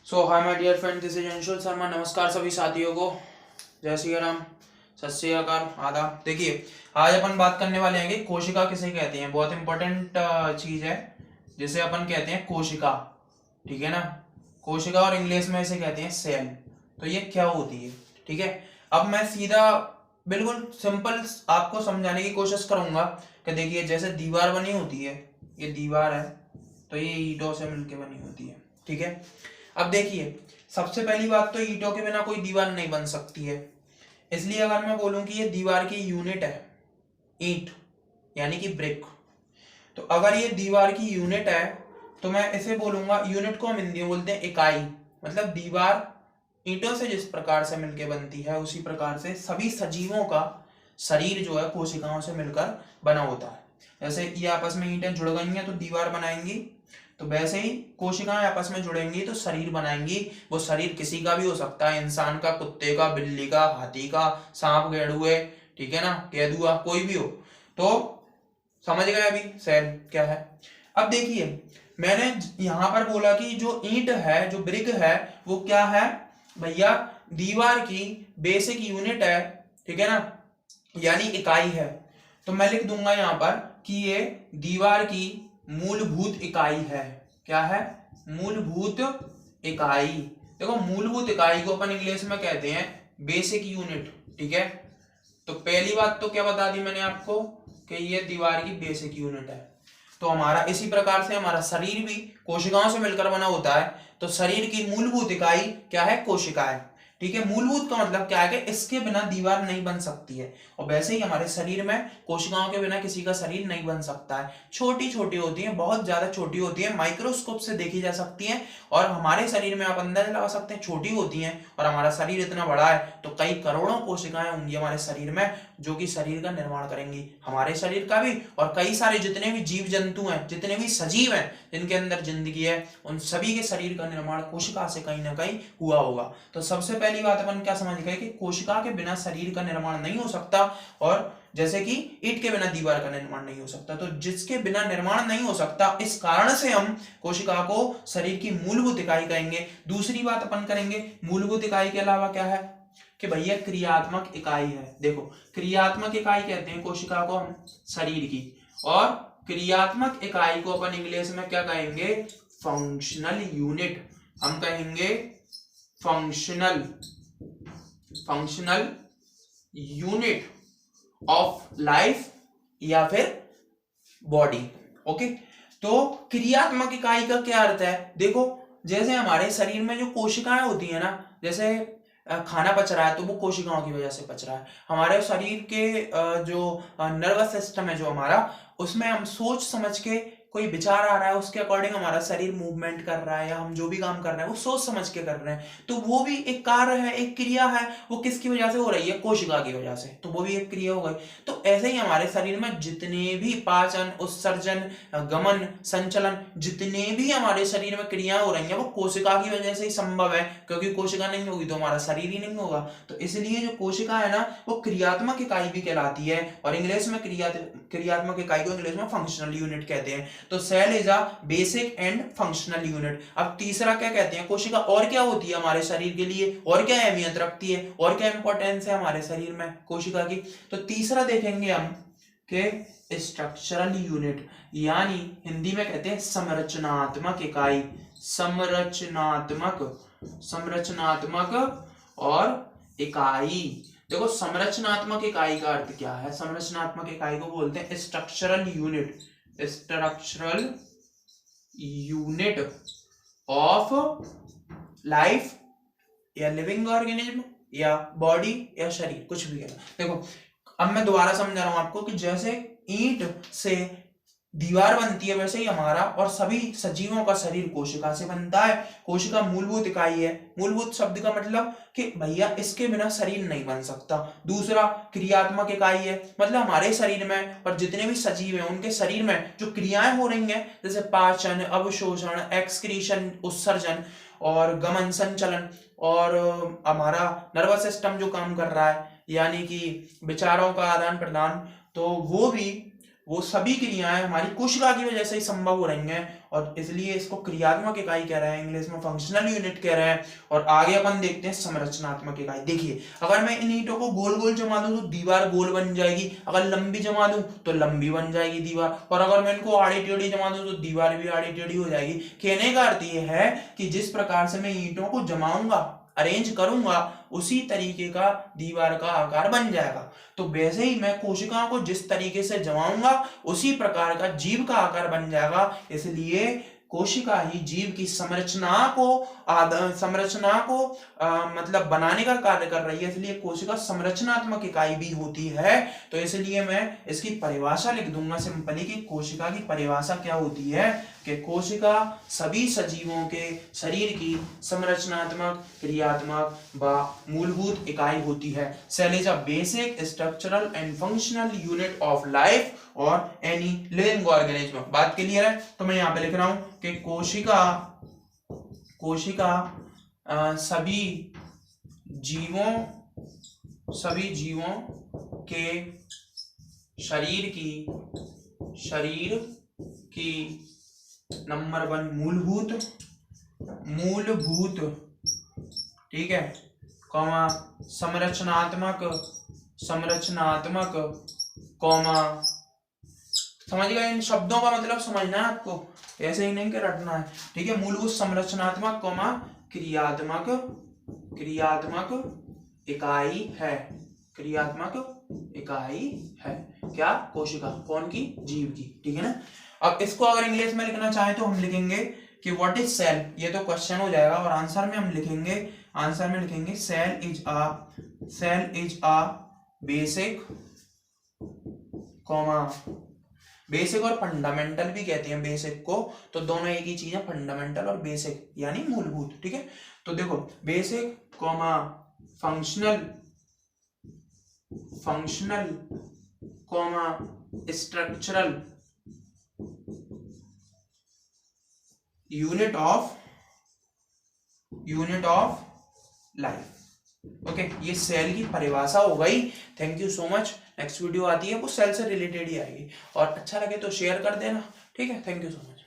So hi my dear friend, this is Anshul Sharma. नमस्कार सभी साथियों को। जय श्री राम, सत श्री अकाल, आदाब। देखिए, आज अपन बात करने वाले हैं कि कोशिका किसे कहते हैं। बहुत इंपॉर्टेंट चीज है जिसे अपन कहते हैं कोशिका। ठीक है ना, कोशिका, और इंग्लिश में इसे कहते हैं सेल। तो ये क्या होती है, ठीक है। अब मैं सीधा बिल्कुल सिंपल आपको समझाने की कोशिश करूंगा कि देखिए, जैसे दीवार बनी होती है, ये दीवार है तो ये ईंटों से मिलकर बनी होती है, ठीक है। अब देखिए, सबसे पहली बात तो ईंटों के बिना कोई दीवार नहीं बन सकती है। इसलिए अगर मैं बोलूं कि ये दीवार की यूनिट है, ईंट यानी कि ब्रिक, तो अगर ये दीवार की यूनिट है तो मैं इसे बोलूंगा, यूनिट को हम हिंदी में बोलते हैं इकाई। मतलब दीवार ईंटों से जिस प्रकार से मिलकर बनती है उसी प्रकार से सभी सजीवों का शरीर जो है कोशिकाओं से मिलकर बना होता है। जैसे ये आपस में ईंटें जुड़ गई हैं तो दीवार बनाएंगी, तो वैसे ही कोशिकाएं आपस में जुड़ेंगी तो शरीर बनाएंगी। वो शरीर किसी का भी हो सकता है, इंसान का, कुत्ते का, बिल्ली का, हाथी का, सांप, गेंडुए, ठीक है ना, केदुआ, कोई भी हो। तो समझ गए अभी सेल क्या है। अब देखिए, मैंने यहां पर बोला कि जो ईंट है, जो ब्रिक है, वो क्या है भैया, दीवार की बेसिक यूनिट है, ठीक है ना, यानी इकाई है। तो मैं लिख दूंगा यहां पर कि ये दीवार की मूलभूत इकाई है। क्या है? मूलभूत इकाई। देखो, मूलभूत इकाई को अपन इंग्लिश में कहते हैं बेसिक यूनिट, ठीक है। तो पहली बात तो क्या बता दी मैंने आपको कि ये दीवार की बेसिक यूनिट है। तो हमारा इसी प्रकार से हमारा शरीर भी कोशिकाओं से मिलकर बना होता है। तो शरीर की मूलभूत इकाई क्या है? कोशिका है, ठीक है। मूलभूत का मतलब क्या है कि इसके बिना दीवार नहीं बन सकती है। और वैसे ही हमारे शरीर में कोशिकाओं के बिना किसी का शरीर नहीं बन सकता है। छोटी छोटी होती है, बहुत ज्यादा छोटी होती है, माइक्रोस्कोप से देखी जा सकती है। और हमारे शरीर में आप अंदाजा लगा सकते हैं, छोटी होती हैं। और हमारा शरीर इतना बड़ा है तो कई करोड़ों कोशिकाएं होंगी हमारे शरीर में, जो कि शरीर का निर्माण करेंगी, हमारे शरीर का भी और कई सारे जितने भी जीव जंतु हैं, जितने भी सजीव हैं जिनके अंदर जिंदगी है, उन सभी के शरीर का निर्माण कोशिका से कहीं ना कहीं हुआ होगा। तो सबसे पहली बात अपन क्या समझ गए कि कोशिका के बिना शरीर का निर्माण नहीं हो सकता, और जैसे कि ईंट के बिना दीवार का निर्माण नहीं हो सकता। तो जिसके बिना निर्माण नहीं हो सकता, इस कारण से हम कोशिका को शरीर की मूलभूत इकाई कहेंगे। दूसरी बात अपन करेंगे, मूलभूत इकाई के अलावा क्या है कि भैया क्रियात्मक इकाई है। देखो, क्रियात्मक इकाई कहते हैं कोशिका को हम शरीर की, और क्रियात्मक इकाई को अपन इंग्लिश में क्या कहेंगे? Functional unit. हम कहेंगे फंक्शनल यूनिट ऑफ लाइफ या फिर बॉडी। ओके, तो क्रियात्मक इकाई का क्या अर्थ है? देखो, जैसे हमारे शरीर में जो कोशिकाएं होती है ना, जैसे खाना पच रहा है तो वो कोशिकाओं की वजह से पच रहा है। हमारे शरीर के जो नर्वस सिस्टम है जो हमारा, उसमें हम सोच समझ के कोई विचार आ रहा है, उसके अकॉर्डिंग हमारा शरीर मूवमेंट कर रहा है, या हम जो भी काम कर रहे हैं वो सोच समझ के कर रहे हैं। तो वो भी एक कार्य है, एक क्रिया है। वो किसकी वजह से हो रही है? कोशिका की वजह से। तो वो भी एक क्रिया हो गई। तो ऐसे ही हमारे शरीर में जितने भी पाचन, उत्सर्जन, गमन, संचलन, जितने भी हमारे शरीर में क्रियाएं हो रही हैं, वो कोशिका की वजह से ही संभव है। क्योंकि कोशिका नहीं होगी तो हमारा शरीर ही नहीं होगा। तो इसलिए जो कोशिका है ना, वो क्रियात्मक इकाई भी कहलाती है। और इंग्लिश में क्रियात्मक इकाई को इंग्लिश में फंक्शनल यूनिट कहते हैं। तो cell is a basic and functional unit. अब तीसरा क्या कहते हैं? कोशिका और क्या होती है हमारे शरीर के लिए, और क्या अहमियत रखती है, और क्या इंपॉर्टेंस है हमारे शरीर में कोशिका की? तो तीसरा देखेंगे हम कि स्ट्रक्चरल यूनिट, यानी हिंदी में कहते हैं संरचनात्मक इकाई। संरचनात्मक और इकाई। देखो, संरचनात्मक इकाई का अर्थ क्या है? संरचनात्मक इकाई को बोलते हैं structural unit. Structural unit of life, या लिविंग ऑर्गेनिज्म, या बॉडी, या शरीर, कुछ भी है। देखो, अब मैं दोबारा समझा रहा हूं आपको कि जैसे ईंट से दीवार बनती है, वैसे ही हमारा और सभी सजीवों का शरीर कोशिका से बनता है। कोशिका मूलभूत इकाई है। मूलभूत शब्द का मतलब कि भैया इसके बिना शरीर नहीं बन सकता। दूसरा, क्रियात्मक इकाई है, मतलब हमारे शरीर में और जितने भी सजीव हैं उनके शरीर में जो क्रियाएं हो रही हैं, जैसे पाचन, अवशोषण, एक्सक्रीशन, उत्सर्जन, और गमन, संचलन, और हमारा नर्वस सिस्टम जो काम कर रहा है, यानी कि विचारों का आदान प्रदान, तो वो सभी क्रियाएं हमारी कोशिका की वजह से ही संभव हो रही हैं। और इसलिए इसको क्रियात्मक इकाई कह रहा है, इंग्लिश में फंक्शनल यूनिट कह रहा है। और आगे अपन देखते हैं संरचनात्मक इकाई। देखिए अगर मैं इन ईंटों को गोल गोल जमा दूं तो दीवार गोल बन जाएगी, अगर लंबी जमा दूं तो लंबी बन जाएगी दीवार, और अगर मैं इनको आड़ी टेढ़ी जमा दूं तो दीवार भी आड़ी टेढ़ी हो जाएगी। कहने का अर्थ ये है कि जिस प्रकार से मैं ईंटों को जमाऊंगा, अरेंज करूंगा, उसी तरीके का दीवार का आकार बन जाएगा। तो वैसे ही मैं कोशिकाओं को जिस तरीके से जमाऊंगा उसी प्रकार का जीव का आकार बन जाएगा। इसलिए कोशिका ही जीव की संरचना को मतलब बनाने का कार्य कर रही है, इसलिए कोशिका संरचनात्मक इकाई भी होती है। तो इसलिए मैं इसकी परिभाषा लिख दूंगा सिंपली कि कोशिका की परिभाषा क्या होती है कि कोशिका सभी सजीवों के शरीर की संरचनात्मक, क्रियात्मक व मूलभूत इकाई होती है। Cell is a basic structural and functional unit of life और एनी लिविंग ऑर्गेनिज्म। बात क्लियर है? तो मैं यहाँ पे लिख रहा हूं कि कोशिका सभी जीवों के शरीर की नंबर 1 मूलभूत ठीक है, कॉमा संरचनात्मक कॉमा, समझ गए? इन शब्दों का मतलब समझना है आपको, ऐसे ही नहीं कि रटना है, ठीक है। मूलभूत संरचनात्मक कॉमा क्रियात्मक इकाई है, क्या? कोशिका। कौन की? जीव की, ठीक है ना। अब इसको अगर इंग्लिश में लिखना चाहे तो हम लिखेंगे कि व्हाट इज सेल, ये तो क्वेश्चन हो जाएगा, और आंसर में हम लिखेंगे cell is a basic comma, basic और फंडामेंटल भी कहते हैं बेसिक को, तो दोनों एक ही चीज है, फंडामेंटल और बेसिक यानी मूलभूत, ठीक है। तो देखो basic comma functional comma structural unit of life. Okay, ये सेल की परिभाषा हो गई। Thank you so much. Next video आती है वो सेल से रिलेटेड ही आएगी, और अच्छा लगे तो शेयर कर देना, ठीक है। Thank you so much.